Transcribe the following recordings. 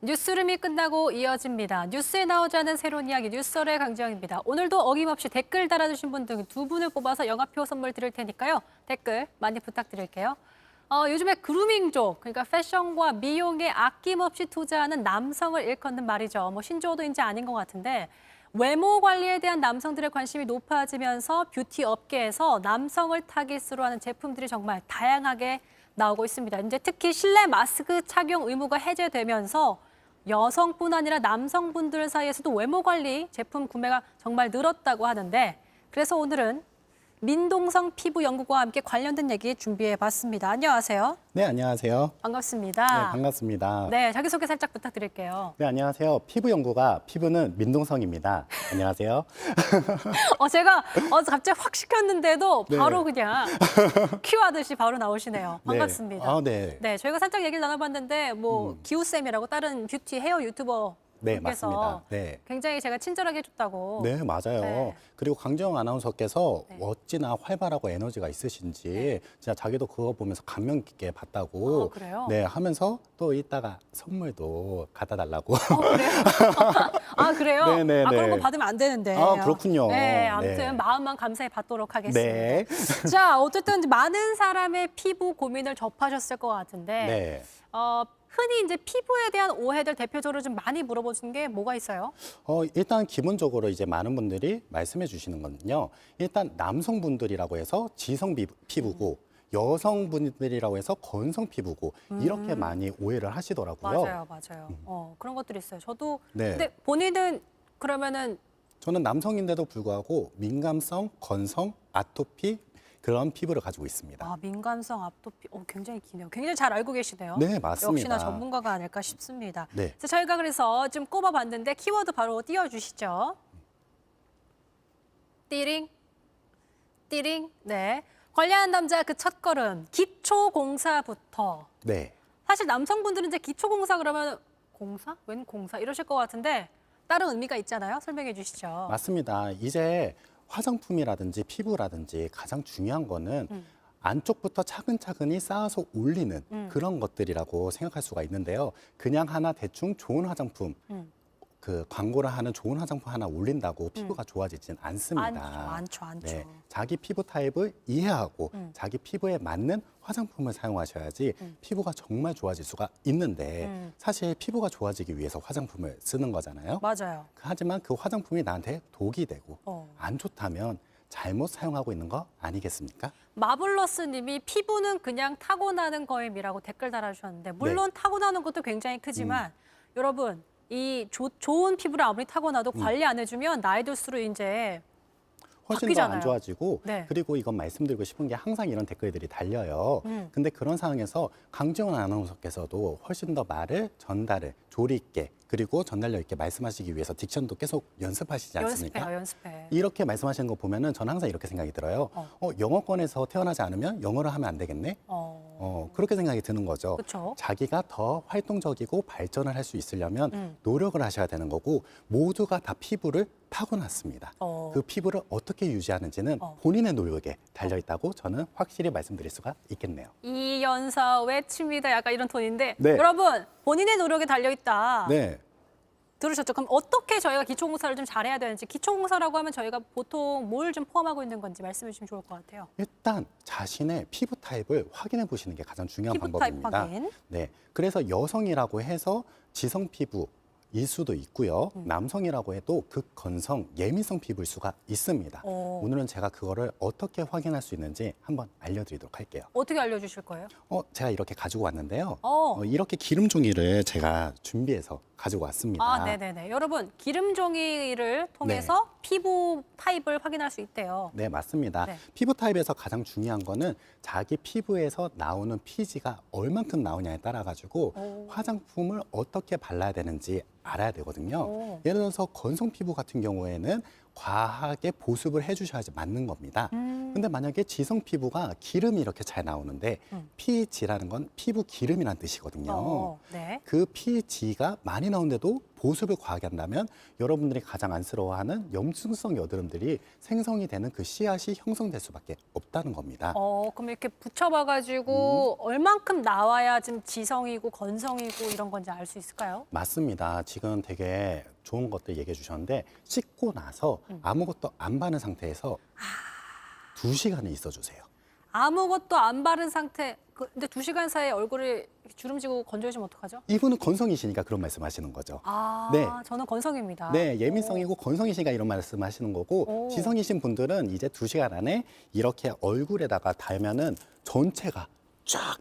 뉴스룸이 끝나고 이어집니다. 뉴스에 나오지 않은 새로운 이야기 뉴스설의 강지영입니다. 오늘도 어김없이 댓글 달아주신 분 등 두 분을 뽑아서 영화표 선물 드릴 테니까요. 댓글 많이 부탁드릴게요. 요즘에 그루밍족, 그러니까 패션과 미용에 아낌없이 투자하는 남성을 일컫는 말이죠. 신조어도 이제 아닌 것 같은데 외모 관리에 대한 남성들의 관심이 높아지면서 뷰티 업계에서 남성을 타깃으로 하는 제품들이 정말 다양하게 나오고 있습니다. 이제 특히 실내 마스크 착용 의무가 해제되면서 여성뿐 아니라 남성분들 사이에서도 외모 관리 제품 구매가 정말 늘었다고 하는데 그래서 오늘은 민동성 피부연구과와 함께 관련된 얘기 준비해봤습니다. 안녕하세요. 네, 안녕하세요. 반갑습니다. 네, 반갑습니다. 네, 자기소개 살짝 부탁드릴게요. 네, 안녕하세요. 피부연구가 피부는 민동성입니다. 안녕하세요. 제가 갑자기 확 시켰는데도 바로 네. 그냥 큐하듯이 바로 나오시네요. 반갑습니다. 네. 아, 네. 네, 저희가 살짝 얘기를 나눠봤는데 기우쌤이라고 다른 뷰티 헤어 유튜버 네, 분께서 맞습니다. 네. 굉장히 제가 친절하게 해줬다고. 네, 맞아요. 네. 그리고 강지영 아나운서께서 네. 어찌나 활발하고 에너지가 있으신지 네. 진짜 자기도 그거 보면서 감명 깊게 봤다고 아, 그래요? 네, 하면서 또 이따가 선물도 갖다 달라고. 그래요? 아, 그래요? 네, 네, 그런 거 네. 받으면 안 되는데. 아, 그렇군요. 네, 아무튼 네. 마음만 감사히 받도록 하겠습니다. 네. 자, 어쨌든 많은 사람의 피부 고민을 접하셨을 것 같은데 네. 흔히 이제 피부에 대한 오해들 대표적으로 좀 많이 물어보시는 게 뭐가 있어요? 일단 기본적으로 이제 많은 분들이 말씀해 주시는 건요. 일단 남성분들이라고 해서 지성 피부고 여성분들이라고 해서 건성 피부고 이렇게 많이 오해를 하시더라고요. 맞아요. 그런 것들이 있어요. 저도 네. 근데 본인은 그러면은 저는 남성인데도 불구하고 민감성, 건성, 아토피 그런 피부를 가지고 있습니다. 민감성 아토피 굉장히 기네요. 굉장히 잘 알고 계시네요. 네, 맞습니다. 역시나 전문가가 아닐까 싶습니다. 네. 그래서 저희가 그래서 좀 꼽아봤는데 키워드 바로 띄워주시죠. 띠링, 띠링. 네. 관리하는 남자 그 첫걸음 기초공사부터. 네. 사실 남성분들은 이제 기초공사 그러면 공사? 웬 공사? 이러실 것 같은데 다른 의미가 있잖아요. 설명해 주시죠. 맞습니다. 이제 화장품이라든지 피부라든지 가장 중요한 거는 안쪽부터 차근차근히 쌓아서 올리는 그런 것들이라고 생각할 수가 있는데요. 그냥 하나 대충 좋은 화장품, 그 광고를 하는 좋은 화장품 하나 올린다고 피부가 좋아지진 않습니다. 않죠. 네, 자기 피부 타입을 이해하고 자기 피부에 맞는 화장품을 사용하셔야지 피부가 정말 좋아질 수가 있는데 사실 피부가 좋아지기 위해서 화장품을 쓰는 거잖아요. 맞아요. 하지만 그 화장품이 나한테 독이 되고 어. 안 좋다면 잘못 사용하고 있는 거 아니겠습니까? 마블러스님이 피부는 그냥 타고나는 거임이라고 댓글 달아주셨는데 물론 타고나는 것도 굉장히 크지만 여러분 이 좋은 피부를 아무리 타고나도 관리 안 해주면 나이 들수록 이제 훨씬 더 바뀌잖아요. 안 좋아지고 네. 그리고 이건 말씀드리고 싶은 게 항상 이런 댓글들이 달려요. 근데 그런 상황에서 강지원 아나운서께서도 훨씬 더 말을 전달을 조리 있게 그리고 전달력 있게 말씀하시기 위해서 딕션도 계속 연습하시지 않습니까? 연습해. 이렇게 말씀하시는 거 보면은 저는 항상 이렇게 생각이 들어요. 영어권에서 태어나지 않으면 영어를 하면 안 되겠네? 그렇게 생각이 드는 거죠. 그쵸. 자기가 더 활동적이고 발전을 할 수 있으려면 노력을 하셔야 되는 거고 모두가 다 피부를 타고났습니다. 그 피부를 어떻게 유지하는지는 본인의 노력에 달려있다고 저는 확실히 말씀드릴 수가 있겠네요. 이연사 외칩니다. 약간 이런 톤인데 네. 여러분 본인의 노력에 달려있다. 네. 들으셨죠? 그럼 어떻게 저희가 기초공사를 좀 잘해야 되는지 기초공사라고 하면 저희가 보통 뭘 좀 포함하고 있는 건지 말씀해 주시면 좋을 것 같아요. 일단 자신의 피부 타입을 확인해 보시는 게 가장 중요한 피부 타입 방법입니다. 확인. 네, 그래서 여성이라고 해서 지성 피부일 수도 있고요. 남성이라고 해도 극건성, 예민성 피부일 수가 있습니다. 오늘은 제가 그거를 어떻게 확인할 수 있는지 한번 알려드리도록 할게요. 어떻게 알려주실 거예요? 제가 이렇게 가지고 왔는데요. 어. 이렇게 기름 종이를 제가 준비해서 가지고 왔습니다. 네네네. 여러분 기름 종이를 통해서 피부 타입을 확인할 수 있대요. 네, 맞습니다. 네. 피부 타입에서 가장 중요한 거는 자기 피부에서 나오는 피지가 얼만큼 나오냐에 따라 가지고 화장품을 어떻게 발라야 되는지 알아야 되거든요. 예를 들어서 건성 피부 같은 경우에는 과하게 보습을 해주셔야지 맞는 겁니다. 근데 만약에 지성 피부가 기름이 이렇게 잘 나오는데 피지라는 건 피부 기름이라는 뜻이거든요. 네. 그 피지가 많이 나오는데도 보습을 과하게 한다면 여러분들이 가장 안쓰러워하는 염증성 여드름들이 생성이 되는 그 씨앗이 형성될 수밖에 없다는 겁니다. 그럼 이렇게 붙여봐가지고 얼만큼 나와야 좀 지성이고 건성이고 이런 건지 알 수 있을까요? 맞습니다. 지금 되게 좋은 것들 얘기해 주셨는데 씻고 나서 아무것도 안 바른 상태에서 2시간을 있어 주세요. 아무것도 안 바른 상태. 근데 2시간 사이에 얼굴이 주름지고 건조해지면 어떡하죠? 이분은 건성이시니까 그런 말씀하시는 거죠. 네. 저는 건성입니다. 네, 예민성이고 건성이시니까 이런 말씀하시는 거고 지성이신 분들은 이제 2시간 안에 이렇게 얼굴에다가 닿으면은 전체가 쫙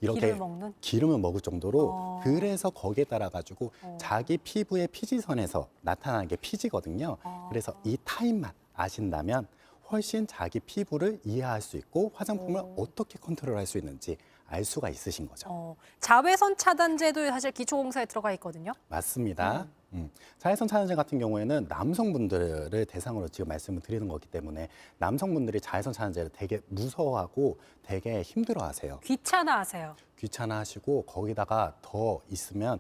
이렇게 기름을 먹을 정도로 그래서 거기에 따라 가지고 자기 피부의 피지선에서 나타나는 게 피지거든요. 그래서 이 타임만 아신다면 훨씬 자기 피부를 이해할 수 있고 화장품을 어떻게 컨트롤할 수 있는지 알 수가 있으신 거죠. 자외선 차단제도 사실 기초공사에 들어가 있거든요. 맞습니다. 자외선 차단제 같은 경우에는 남성분들을 대상으로 지금 말씀을 드리는 거기 때문에 남성분들이 자외선 차단제를 되게 무서워하고 되게 힘들어하세요. 귀찮아하세요. 귀찮아하시고 거기다가 더 있으면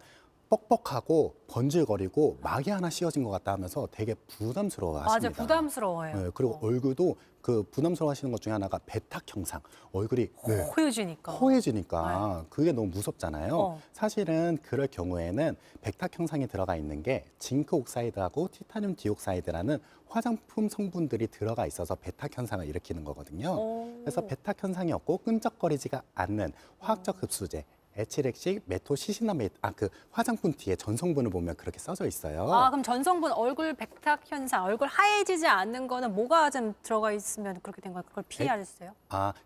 뻑뻑하고 번질거리고 막이 하나 씌워진 것 같다 하면서 되게 부담스러워하십니다. 맞아, 부담스러워요. 네, 그리고 얼굴도 그 부담스러워하시는 것 중에 하나가 배탁 형상, 얼굴이 호해지니까. 허해지니까 그게 너무 무섭잖아요. 사실은 그럴 경우에는 백탁 형상이 들어가 있는 게 징크 옥사이드하고 티타늄 디옥사이드라는 화장품 성분들이 들어가 있어서 배탁 현상을 일으키는 거거든요. 그래서 배탁 현상이 없고 끈적거리지가 않는 화학적 흡수제, 에치렉식 메토시시나메이트, 그 화장품 뒤에 전성분을 보면 그렇게 써져 있어요. 그럼 전성분 얼굴 백탁 현상, 얼굴 하얘지지 않는 거는 뭐가 좀 들어가 있으면 그렇게 된 거예요? 그걸 피하셨어요?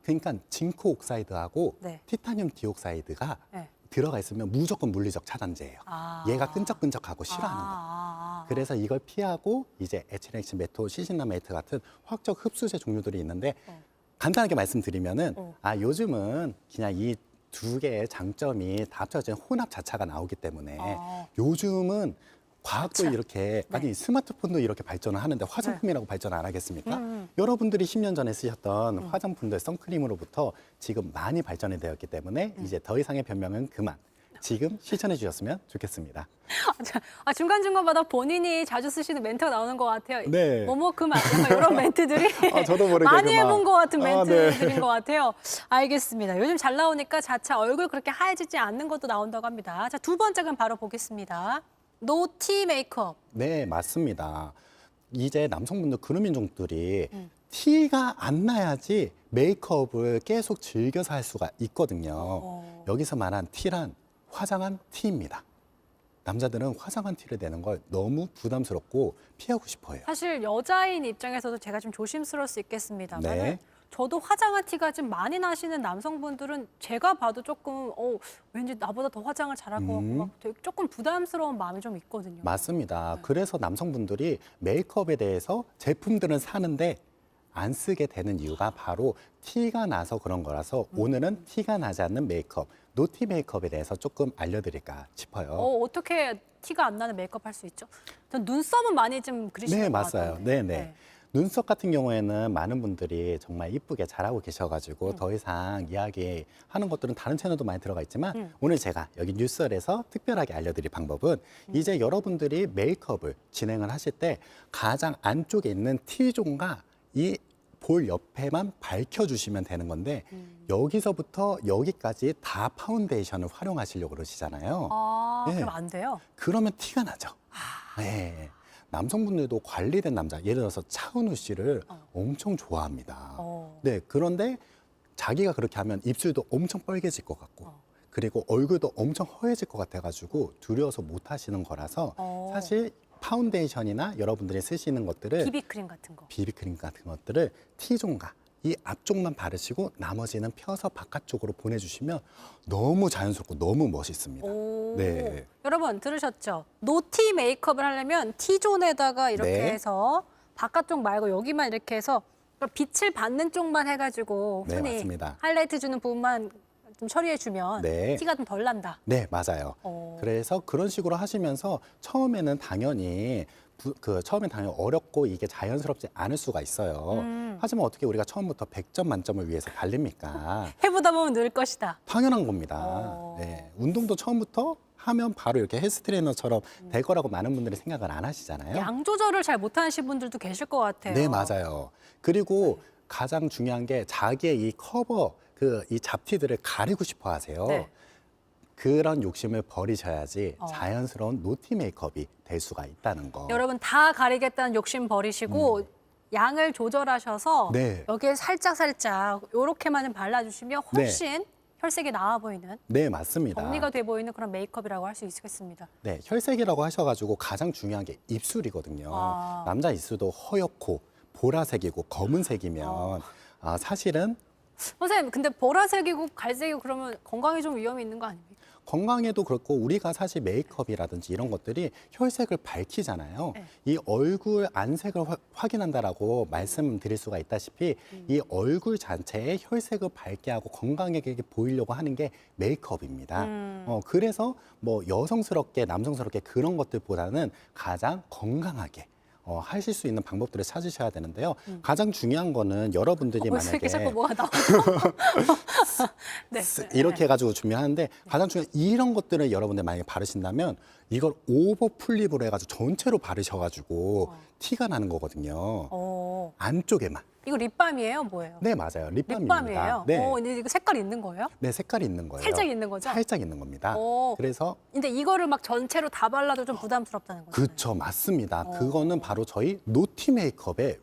그러니까 징크 옥사이드하고 네. 티타늄 디옥사이드가 네. 들어가 있으면 무조건 물리적 차단제예요. 얘가 끈적끈적하고 싫어하는 거예요. 그래서 이걸 피하고 이제 에치렉식 메토시시나메이트 같은 화학적 흡수제 종류들이 있는데 간단하게 말씀드리면은 요즘은 그냥 이 2개의 장점이 다 합쳐진 혼합 자차가 나오기 때문에 요즘은 과학도 이렇게 아니 스마트폰도 이렇게 발전을 하는데 화장품이라고 발전 안 하겠습니까? 여러분들이 10년 전에 쓰셨던 화장품들 선크림으로부터 지금 많이 발전이 되었기 때문에 이제 더 이상의 변명은 그만. 지금 실천해 주셨으면 좋겠습니다. 중간중간마다 본인이 자주 쓰시는 멘트가 나오는 것 같아요. 네. 뭐뭐 그만 약간 이런 멘트들이 저도 모르게 많이 그만. 해본 것 같은 멘트들인 네. 것 같아요. 알겠습니다. 요즘 잘 나오니까 자차 얼굴 그렇게 하얘지지 않는 것도 나온다고 합니다. 자, 2번째 그럼 바로 보겠습니다. 노티 메이크업. 네, 맞습니다. 이제 남성분들 그루밍족들이 티가 안 나야지 메이크업을 계속 즐겨서 할 수가 있거든요. 여기서 말한 티란 화장한 티입니다. 남자들은 화장한 티를 내는 걸 너무 부담스럽고 피하고 싶어해요. 사실 여자인 입장에서도 제가 좀 조심스러울 수 있겠습니다만 네. 저도 화장한 티가 좀 많이 나시는 남성분들은 제가 봐도 조금 왠지 나보다 더 화장을 잘할 것 같고 막 되게 조금 부담스러운 마음이 좀 있거든요. 맞습니다. 그래서 남성분들이 메이크업에 대해서 제품들은 사는데 안 쓰게 되는 이유가 바로 티가 나서 그런 거라서 오늘은 티가 나지 않는 메이크업, 노티 메이크업에 대해서 조금 알려드릴까 싶어요. 어떻게 티가 안 나는 메이크업 할 수 있죠? 전 눈썹은 많이 좀 그리시는 네, 것 맞아요. 같던데. 네. 눈썹 같은 경우에는 많은 분들이 정말 이쁘게 잘하고 계셔가지고 더 이상 이야기하는 것들은 다른 채널도 많이 들어가 있지만 오늘 제가 여기 뉴스열에서 특별하게 알려드릴 방법은 이제 여러분들이 메이크업을 진행을 하실 때 가장 안쪽에 있는 T존과 이 볼 옆에만 밝혀주시면 되는 건데 여기서부터 여기까지 다 파운데이션을 활용하시려고 그러시잖아요. 네. 그럼 안 돼요? 그러면 티가 나죠. 네. 남성분들도 관리된 남자, 예를 들어서 차은우 씨를 엄청 좋아합니다. 네, 그런데 자기가 그렇게 하면 입술도 엄청 빨개질 것 같고 그리고 얼굴도 엄청 허해질 것 같아가지고 두려워서 못 하시는 거라서 사실 파운데이션이나 여러분들이 쓰시는 것들을 비비크림 같은 거. 비비크림 같은 것들을 T존과 이 앞쪽만 바르시고 나머지는 펴서 바깥쪽으로 보내주시면 너무 자연스럽고 너무 멋있습니다. 네. 여러분 들으셨죠? 노티 메이크업을 하려면 T존에다가 이렇게 네. 해서 바깥쪽 말고 여기만 이렇게 해서 빛을 받는 쪽만 해가지고 네, 흔히 맞습니다. 하이라이트 주는 부분만 좀 처리해주면 네. 티가 좀 덜 난다. 네, 맞아요. 그래서 그런 식으로 하시면서 처음에는 당연히 처음엔 당연히 어렵고 이게 자연스럽지 않을 수가 있어요. 하지만 어떻게 우리가 처음부터 100점 만점을 위해서 달립니까? 해보다 보면 늘 것이다. 당연한 겁니다. 네, 운동도 처음부터 하면 바로 이렇게 헬스 트레이너처럼 될 거라고 많은 분들이 생각을 안 하시잖아요. 양 조절을 잘 못하시는 분들도 계실 것 같아요. 네, 맞아요. 그리고 가장 중요한 게 자기의 이 커버, 이 잡티들을 가리고 싶어 하세요. 네. 그런 욕심을 버리셔야지 자연스러운 노티 메이크업이 될 수가 있다는 거. 여러분 다 가리겠다는 욕심 버리시고 양을 조절하셔서 네. 여기에 살짝 이렇게만 발라주시면 훨씬 혈색이 나아 보이는 네, 맞습니다. 정리가 돼 보이는 그런 메이크업이라고 할 수 있겠습니다. 네, 혈색이라고 하셔가지고 가장 중요한 게 입술이거든요. 아. 남자 입술도 허옇고 보라색이고 검은색이면 사실은 선생님, 근데 보라색이고 갈색이고 그러면 건강에 좀 위험이 있는 거 아닙니까? 건강에도 그렇고 우리가 사실 메이크업이라든지 이런 것들이 혈색을 밝히잖아요. 네. 이 얼굴 안색을 확인한다라고 말씀드릴 수가 있다시피 이 얼굴 자체의 혈색을 밝게 하고 건강하게 보이려고 하는 게 메이크업입니다. 그래서 뭐 여성스럽게 남성스럽게 그런 것들보다는 가장 건강하게 하실 수 있는 방법들을 찾으셔야 되는데요. 가장 중요한 거는 여러분들이 왜 이렇게 자꾸 만약에 뭐가 나오죠? 네. 이렇게 해가지고 준비하는데 가장 중요한 이런 것들을 여러분들 만약에 바르신다면 이걸 오버 풀립으로 해가지고 전체로 바르셔가지고 티가 나는 거거든요. 안쪽에만. 이거 립밤이에요? 뭐예요? 네, 맞아요. 립밤입니다. 립밤이에요? 네. 근데 이거 색깔 있는 거예요? 네, 색깔이 있는 거예요. 살짝 있는 거죠? 살짝 있는 겁니다. 그래서 근데 이거를 막 전체로 다 발라도 좀 부담스럽다는 거죠. 그쵸, 맞습니다. 그거는 바로 저희 노티 메이크업에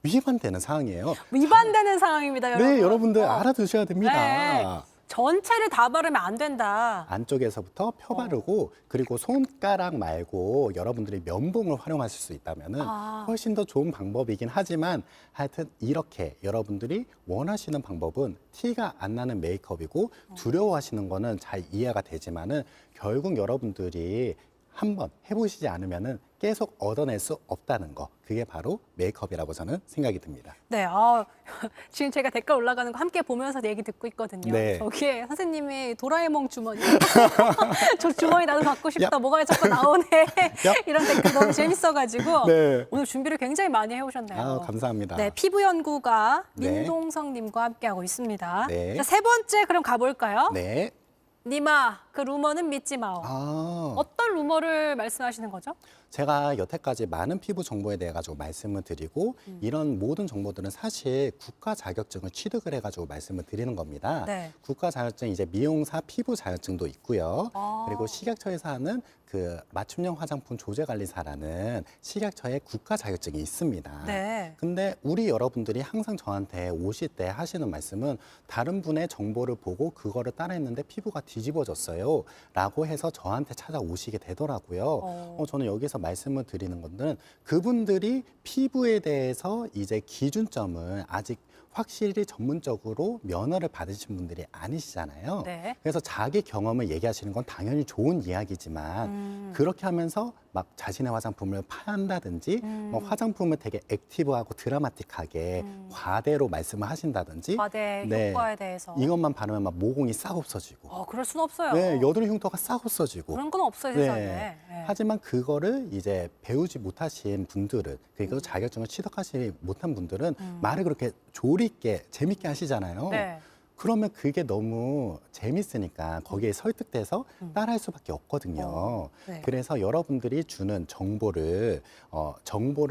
위반되는 사항이에요. 위반되는 상황입니다, 여러분. 네, 여러분들 알아두셔야 됩니다. 네. 전체를 다 바르면 안 된다. 안쪽에서부터 펴바르고 그리고 손가락 말고 여러분들이 면봉을 활용하실 수 있다면은 훨씬 더 좋은 방법이긴 하지만 하여튼 이렇게 여러분들이 원하시는 방법은 티가 안 나는 메이크업이고 두려워하시는 거는 잘 이해가 되지만은 결국 여러분들이 한번 해보시지 않으면은 계속 얻어낼 수 없다는 거. 그게 바로 메이크업이라고 저는 생각이 듭니다. 네, 지금 제가 댓글 올라가는 거 함께 보면서 얘기 듣고 있거든요. 네. 저기에 선생님이 도라에몽 주머니. 저 주머니 나도 갖고 싶다. 야. 뭐가 자꾸 나오네. 이런 댓글 너무 재밌어가지고 네. 오늘 준비를 굉장히 많이 해오셨네요. 감사합니다. 네, 피부연구가 네. 민동성님과 함께하고 있습니다. 네. 자, 세 번째 그럼 가볼까요? 네. 니마, 그 루머는 믿지 마오. 어떤 루머를 말씀하시는 거죠? 제가 여태까지 많은 피부 정보에 대해 가지고 말씀을 드리고 이런 모든 정보들은 사실 국가 자격증을 취득을 해가지고 말씀을 드리는 겁니다. 네. 국가 자격증 이제 미용사 피부 자격증도 있고요. 그리고 식약처에서 하는 그 맞춤형 화장품 조제관리사라는 식약처의 국가 자격증이 있습니다. 네. 근데 우리 여러분들이 항상 저한테 오실 때 하시는 말씀은 다른 분의 정보를 보고 그거를 따라했는데 피부가 뒤집어졌어요 라고 해서 저한테 찾아오시게 되더라고요. 저는 여기서 말씀을 드리는 건데 그분들이 피부에 대해서 이제 기준점을 아직 확실히 전문적으로 면허를 받으신 분들이 아니시잖아요. 네. 그래서 자기 경험을 얘기하시는 건 당연히 좋은 이야기지만 그렇게 하면서 막 자신의 화장품을 판다든지 뭐 화장품을 되게 액티브하고 드라마틱하게 과대로 말씀을 하신다든지 과대 네. 효과에 대해서. 이것만 바르면 막 모공이 싹 없어지고 그럴 순 없어요. 네, 여드름 흉터가 싹 없어지고 그런 건 없어요, 세상에. 네. 네. 하지만 그거를 이제 배우지 못하신 분들은 그리고 자격증을 취득하지 못한 분들은 말을 그렇게 조리 있게 재밌게 하시잖아요. 네. 그러면 그게 너무 재밌으니까 거기에 설득돼서 따라할 수밖에 없거든요. 네. 그래서 여러분들이 주는 정보를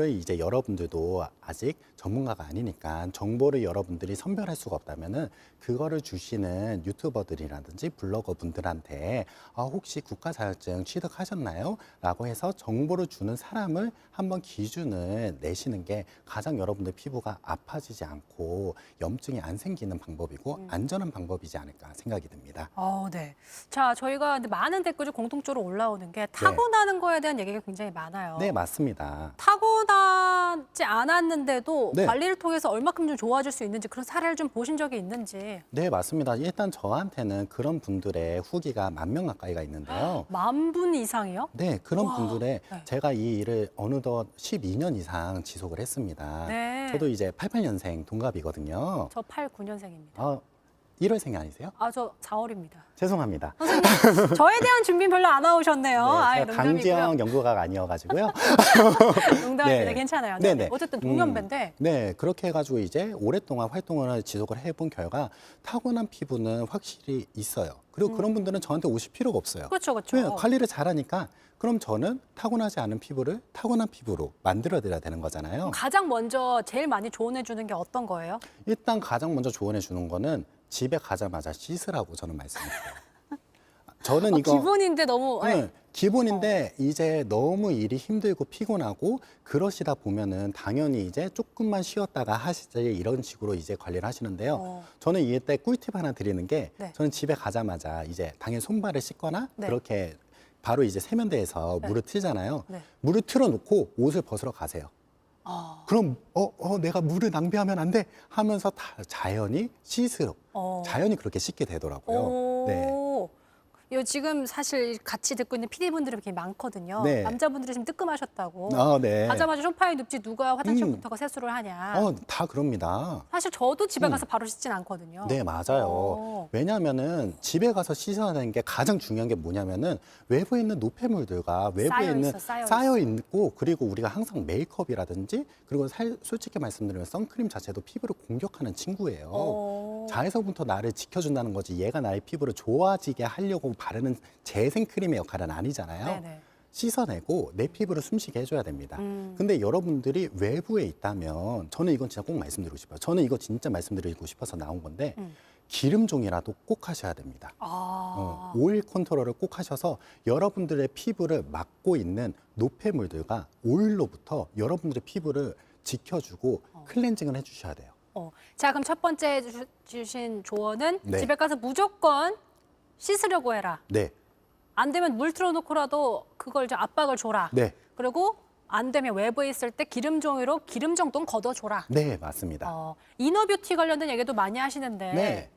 이제 여러분들도 아직 전문가가 아니니까 정보를 여러분들이 선별할 수가 없다면은 그거를 주시는 유튜버들이라든지 블로거 분들한테 혹시 국가 자격증 취득하셨나요? 라고 해서 정보를 주는 사람을 한번 기준을 내시는 게 가장 여러분들 피부가 아파지지 않고 염증이 안 생기는 방법이고 안전한 방법이지 않을까 생각이 듭니다. 네. 자, 저희가 근데 많은 댓글이 공통적으로 올라오는 게 타고나는 거에 대한 얘기가 굉장히 많아요. 네, 맞습니다. 타고나지 않았는데도 네. 관리를 통해서 얼마큼 좀 좋아질 수 있는지 그런 사례를 좀 보신 적이 있는지. 네, 맞습니다. 일단 저한테는 그런 분들의 후기가 10,000명 가까이가 있는데요. 10,000분 이상이요? 네, 그런 와, 분들의 네. 제가 이 일을 어느덧 12년 이상 지속을 했습니다. 네. 저도 이제 88년생 동갑이거든요. 저 89년생입니다. 1월생이 아니세요? 저 4월입니다. 죄송합니다. 저에 대한 준비는 별로 안 나오셨네요. 네, 아이, 제가 농담이고요. 강지영 연구가가 아니어가지고요. 생각합니다. 괜찮아요. 네. 네네. 어쨌든 동년배인데. 네, 그렇게 해가지고 이제 오랫동안 활동을 지속을 해본 결과 타고난 피부는 확실히 있어요. 그리고 그런 분들은 저한테 오실 필요가 없어요. 그렇죠, 그렇죠. 왜? 관리를 잘하니까 그럼 저는 타고나지 않은 피부를 타고난 피부로 만들어드려야 되는 거잖아요. 가장 먼저 제일 많이 조언해 주는 게 어떤 거예요? 일단 가장 먼저 조언해 주는 거는 집에 가자마자 씻으라고 저는 말씀드려요. 저는 이거 기본인데 너무 네, 기본인데 이제 너무 일이 힘들고 피곤하고 그러시다 보면은 당연히 이제 조금만 쉬었다가 하시지 이런 식으로 이제 관리를 하시는데요. 저는 이때 꿀팁 하나 드리는 게 네. 저는 집에 가자마자 이제 당연히 손발을 씻거나 네. 그렇게 바로 이제 세면대에서 물을 틀잖아요. 네. 물을 틀어놓고 옷을 벗으러 가세요. 그럼 내가 물을 낭비하면 안 돼 하면서 다 자연히 씻으러 자연히 그렇게 씻게 되더라고요. 네. 요 지금 사실 같이 듣고 있는 PD분들이 굉장히 많거든요. 네. 남자분들이 지금 뜨끔하셨다고. 네. 가자마자 소파에 눕지 누가 화장실부터가 세수를 하냐. 다 그럽니다. 사실 저도 집에 가서 바로 씻진 않거든요. 네, 맞아요. 왜냐하면은 집에 가서 씻어야 되는 게 가장 중요한 게 뭐냐면은 외부에 있는 노폐물들과 외부에 있는 쌓여 있고 그리고 우리가 항상 메이크업이라든지 그리고 솔직히 말씀드리면 선크림 자체도 피부를 공격하는 친구예요. 자에서부터 나를 지켜준다는 거지 얘가 나의 피부를 좋아지게 하려고 바르는 재생크림의 역할은 아니잖아요. 네네. 씻어내고 내 피부를 숨쉬게 해줘야 됩니다. 근데 여러분들이 외부에 있다면 저는 이건 진짜 꼭 말씀드리고 싶어요. 저는 이거 진짜 말씀드리고 싶어서 나온 건데 기름종이라도 꼭 하셔야 됩니다. 오일 컨트롤을 꼭 하셔서 여러분들의 피부를 막고 있는 노폐물들과 오일로부터 여러분들의 피부를 지켜주고 클렌징을 해주셔야 돼요. 자, 그럼 첫 번째 주신 조언은 네. 집에 가서 무조건 씻으려고 해라. 네, 안 되면 물 틀어놓고라도 그걸 좀 압박을 줘라. 네, 그리고 안 되면 외부에 있을 때 기름종이로 기름 정도는 걷어줘라. 네, 맞습니다. 이너뷰티 관련된 얘기도 많이 하시는데 네.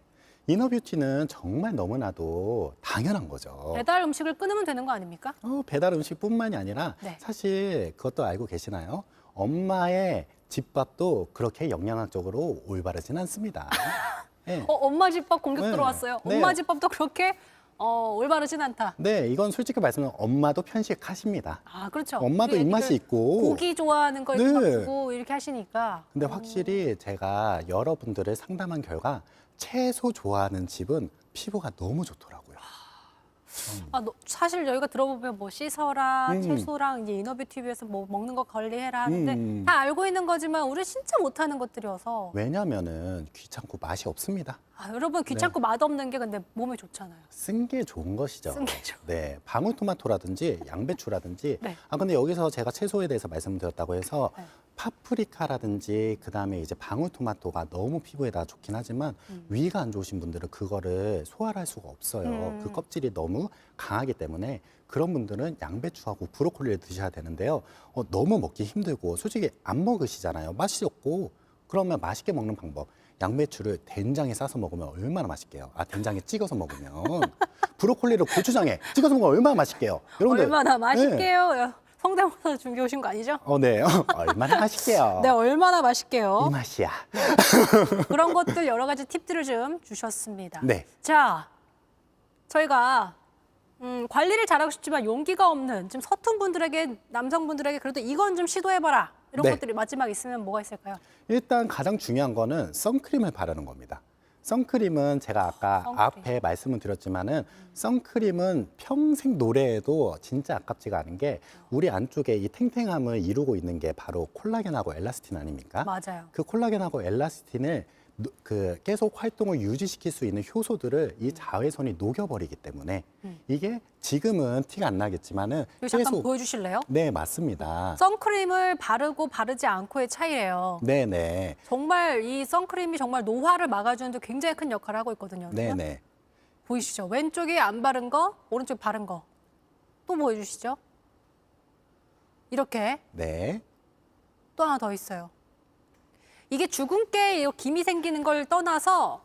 이너뷰티는 정말 너무나도 당연한 거죠. 배달 음식을 끊으면 되는 거 아닙니까? 배달 음식뿐만이 아니라 네. 사실 그것도 알고 계시나요? 엄마의 집밥도 그렇게 영양학적으로 올바르진 않습니다. 네. 엄마 집밥 공격 네. 들어왔어요. 네. 엄마 집밥도 그렇게 올바르진 않다. 네, 이건 솔직히 말씀드리면 엄마도 편식하십니다. 아, 그렇죠. 엄마도 우리 입맛이 애기들 있고. 고기 좋아하는 거 이렇게 막 네. 주고 이렇게 하시니까. 근데 확실히 제가 여러분들을 상담한 결과 채소 좋아하는 집은 피부가 너무 좋더라고요. 사실 저희가 들어보면 뭐 씻어라, 채소랑 이제 이너뷰티비에서 뭐 먹는 거 관리해라 하는데 다 알고 있는 거지만 우리 진짜 못하는 것들이어서. 왜냐면은 귀찮고 맛이 없습니다. 여러분 귀찮고 맛없는 게 근데 몸에 좋잖아요. 쓴 게 좋은 것이죠. 쓴 게 좋은. 네, 방울토마토라든지 양배추라든지. 네. 근데 여기서 제가 채소에 대해서 말씀드렸다고 해서 네. 파프리카라든지 그다음에 이제 방울토마토가 너무 피부에다 좋긴 하지만 위가 안 좋으신 분들은 그거를 소화를 할 수가 없어요. 그 껍질이 너무 강하기 때문에 그런 분들은 양배추하고 브로콜리를 드셔야 되는데요. 너무 먹기 힘들고 솔직히 안 먹으시잖아요. 맛이 없고. 그러면 맛있게 먹는 방법. 양배추를 된장에 싸서 먹으면 얼마나 맛있게요. 된장에 찍어서 먹으면. 브로콜리를 고추장에 찍어서 먹으면 얼마나 맛있게요. 여러분들. 얼마나 네. 맛있게요. 성대모사 준비해 오신 거 아니죠? 네. 얼마나 맛있게요. 네, 얼마나 맛있게요. 이 맛이야. 그런 것들 여러 가지 팁들을 좀 주셨습니다. 네. 자, 저희가 관리를 잘하고 싶지만 용기가 없는 좀 서툰 분들에게, 남성분들에게 그래도 이건 좀 시도해봐라. 이런 네. 것들이 마지막 있으면 뭐가 있을까요? 일단 가장 중요한 거는 선크림을 바르는 겁니다. 선크림은 제가 아까 선크림. 앞에 말씀을 드렸지만은 선크림은 평생 노래해도 진짜 아깝지가 않은 게 우리 안쪽에 이 탱탱함을 이루고 있는 게 바로 콜라겐하고 엘라스틴 아닙니까? 맞아요. 그 콜라겐하고 엘라스틴을 계속 활동을 유지시킬 수 있는 효소들을 이 자외선이 녹여버리기 때문에 이게 지금은 티가 안 나겠지만은 이거 잠깐 계속 보여주실래요? 네, 맞습니다. 선크림을 바르고 바르지 않고의 차이예요. 네네. 정말 이 선크림이 정말 노화를 막아주는데 굉장히 큰 역할을 하고 있거든요. 네네. 보이시죠? 왼쪽에 안 바른 거, 오른쪽에 바른 거. 또 보여주시죠? 이렇게 네. 또 하나 더 있어요. 이게 주근깨에 김이 생기는 걸 떠나서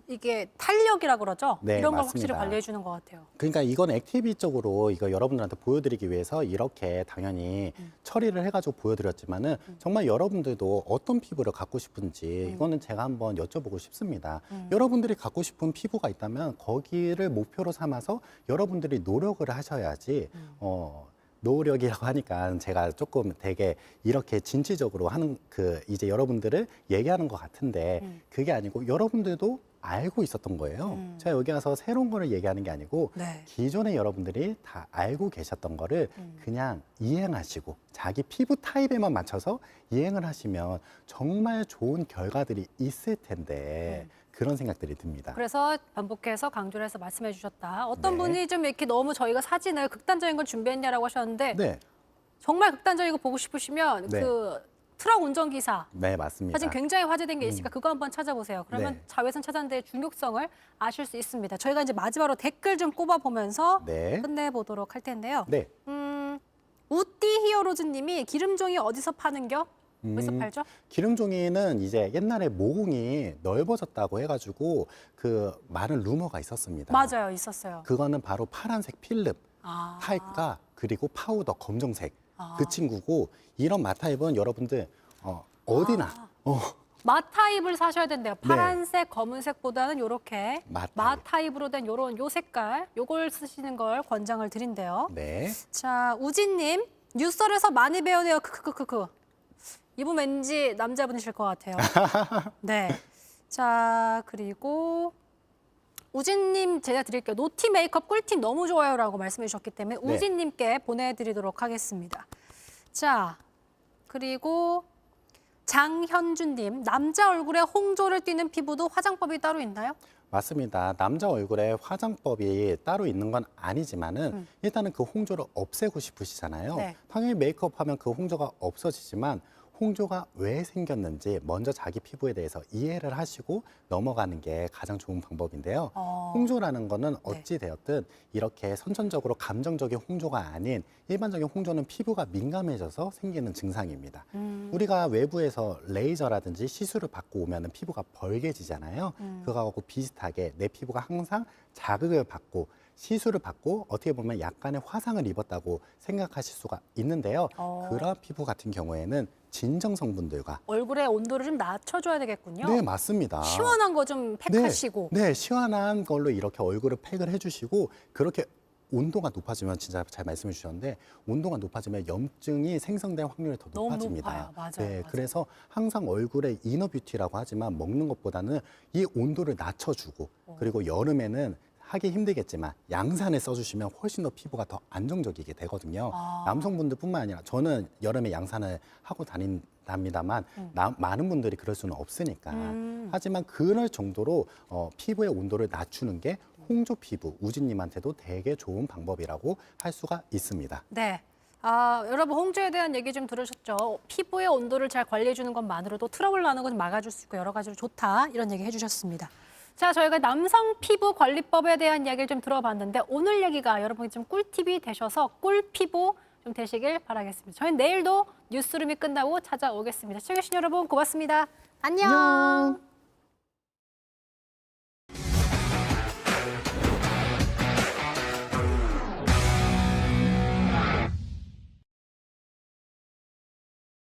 이게 탄력이라고 그러죠? 네, 이런 걸 확실히 맞습니다. 관리해 주는 것 같아요. 그러니까 이건 액티비적으로 이거 여러분들한테 보여드리기 위해서 이렇게 당연히 처리를 해가지고 보여드렸지만은 정말 여러분들도 어떤 피부를 갖고 싶은지 이거는 제가 한번 여쭤보고 싶습니다. 여러분들이 갖고 싶은 피부가 있다면 거기를 목표로 삼아서 여러분들이 노력을 하셔야지 노력이라고 하니까 제가 조금 되게 이렇게 진취적으로 하는 이제 여러분들을 얘기하는 것 같은데 그게 아니고 여러분들도 알고 있었던 거예요. 제가 여기 와서 새로운 거를 얘기하는 게 아니고 네. 기존에 여러분들이 다 알고 계셨던 거를 그냥 이행하시고 자기 피부 타입에만 맞춰서 이행을 하시면 정말 좋은 결과들이 있을 텐데 그런 생각들이 듭니다. 그래서 반복해서 강조를 해서 말씀해 주셨다. 어떤 네. 분이 좀 이렇게 너무 저희가 사진을 극단적인 걸 준비했냐라고 하셨는데 네, 정말 극단적인 거 보고 싶으시면 네. 그 트럭 운전기사 네 맞습니다. 사진 굉장히 화제된 게 있으니까 그거 한번 찾아보세요. 그러면 네. 자외선 차단제의 중요성을 아실 수 있습니다. 저희가 이제 마지막으로 댓글 좀 꼽아보면서 네, 끝내보도록 할 텐데요. 네. 우띠 히어로즈님이 기름종이 어디서 파는겨? 어디서 팔죠? 기름종이는 이제 옛날에 모공이 넓어졌다고 해가지고 그 많은 루머가 있었습니다. 맞아요, 있었어요. 그거는 바로 파란색 필름, 아. 탈가, 그리고 파우더 검정색 아. 그 친구고 이런 마타입은 여러분들 어디나 마타입을 사셔야 된대요. 네. 파란색, 검은색보다는 이렇게 마타입. 마타입으로 된 요 색깔, 요걸 쓰시는 걸 권장을 드린대요. 네. 자, 우진님, 뉴썰에서 많이 배우네요. 크크크크크. 이분 왠지 남자분이실 것 같아요. 네. 자, 그리고 우진님 제가 드릴게요. 노티 메이크업 꿀팁 너무 좋아요라고 말씀해 주셨기 때문에 네. 우진님께 보내드리도록 하겠습니다. 자, 그리고 장현준님, 남자 얼굴에 홍조를 띠는 피부도 화장법이 따로 있나요? 맞습니다. 남자 얼굴에 화장법이 따로 있는 건 아니지만은 일단은 그 홍조를 없애고 싶으시잖아요. 네. 당연히 메이크업 하면 그 홍조가 없어지지만 홍조가 왜 생겼는지 먼저 자기 피부에 대해서 이해를 하시고 넘어가는 게 가장 좋은 방법인데요. 홍조라는 거는 어찌 되었든 이렇게 선천적으로 감정적인 홍조가 아닌 일반적인 홍조는 피부가 민감해져서 생기는 증상입니다. 우리가 외부에서 레이저라든지 시술을 받고 오면 피부가 벌게지잖아요. 그거하고 비슷하게 내 피부가 항상 자극을 받고 시술을 받고 어떻게 보면 약간의 화상을 입었다고 생각하실 수가 있는데요. 그런 피부 같은 경우에는 진정 성분들과 얼굴의 온도를 좀 낮춰줘야 되겠군요. 네, 맞습니다. 시원한 거 좀 팩하시고. 네, 시원한 걸로 이렇게 얼굴을 팩을 해주시고 그렇게 온도가 높아지면 진짜 잘 말씀해 주셨는데 온도가 높아지면 염증이 생성될 확률이 더 너무 높아집니다. 높아요. 맞아요, 네, 맞아요. 그래서 항상 얼굴에 이너 뷰티라고 하지만 먹는 것보다는 이 온도를 낮춰주고 그리고 여름에는 하기 힘들겠지만 양산을 써주시면 훨씬 더 피부가 더 안정적이게 되거든요. 남성분들뿐만 아니라 저는 여름에 양산을 하고 다닌답니다만 많은 분들이 그럴 수는 없으니까. 하지만 그럴 정도로 피부의 온도를 낮추는 게 홍조 피부, 우진님한테도 되게 좋은 방법이라고 할 수가 있습니다. 네. 여러분 홍조에 대한 얘기 좀 들으셨죠? 피부의 온도를 잘 관리해 주는 것만으로도 트러블 나는 거 좀 막아줄 수 있고 여러 가지로 좋다 이런 얘기 해주셨습니다. 자, 저희가 남성 피부 관리법에 대한 이야기를 좀 들어봤는데 오늘 얘기가 여러분이 좀 꿀팁이 되셔서 꿀피부 좀 되시길 바라겠습니다. 저희는 내일도 뉴스룸이 끝나고 찾아오겠습니다. 시청해주신 여러분 고맙습니다. 안녕.